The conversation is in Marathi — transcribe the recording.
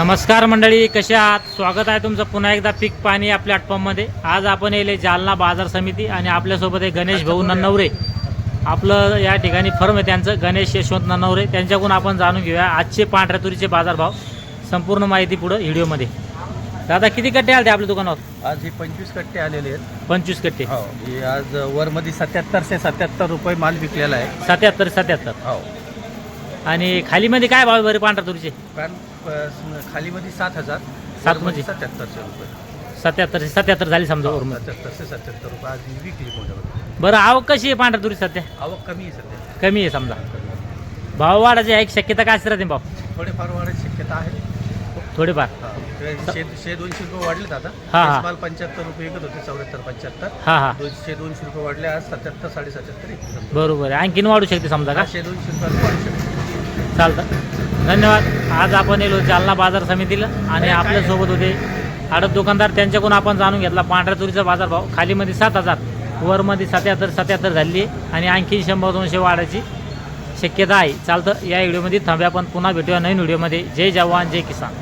नमस्कार मंडळी, कसे आहात? स्वागत आहे तुमचं पुन्हा एकदा पीक पाणी या प्लॅटफॉर्ममध्ये. आज आपण येले जालना बाजार समिती आणि आपल्यासोबत आहे गणेश भाऊ नन्नवरे. आपलं या ठिकाणी फर्म आहे त्यांचं, गणेश यशवंत नन्नवरे. त्यांच्याकडून आपण जाणून घेऊया आजचे पांढऱ्या तुरीचे बाजारभाव, संपूर्ण माहिती पुढं व्हिडिओमध्ये. दादा, किती कट्टे आले आपल्या दुकानावर? आज हे 25 कट्टे आलेले आहेत. 25 कट्टे. हो, हे आज वरमध्ये 77 रुपये माल विकलेला आहे. 77. हो. आणि खालीमध्ये काय भाव आहे बरे पांढऱ्या तुरीचे? कारण खालीमध्ये 7,000, 7 म्हणजे 7700 रुपये. 77 झाली समजा हो, वरून. 77 रुपये आज ही विकली मोठ्यामध्ये. बरं, आवक कशी आहे पांढऱ्या तुरी सध्या? आवक कमी आहे सध्या. कमी आहे समजा. भाव वाढायची एक शक्यता काय राहते भाव? थोडेफार वाढायची शक्यता आहे. थोडेफार. शे 200 रुपये वाढलेत आता. हा, हा. माल 75 रुपये विकत होते, 74-75. हा हा, 200 रुपये वाढले, आज 77-77. बरोबर आहे. आणखीन वाढू शकते समजा का? 200 रुपये वाढू शकते. चालतं, धन्यवाद. आज आपण येलो जालना बाजार समितीला आणि आपल्यासोबत होते आडत दुकानदार. त्यांच्याकडून आपण जाणून घेतला पांढऱ्या तुरीचा बाजारभाव. खालीमध्ये 7,000, वरमध्ये 77 झाली आहे आणि आणखी 100-200 वाढायची शक्यता आहे. चालतं, या व्हिडिओमध्ये थांबूया. आपण पुन्हा भेटूया नवीन व्हिडिओमध्ये. जय जवान जय किसान.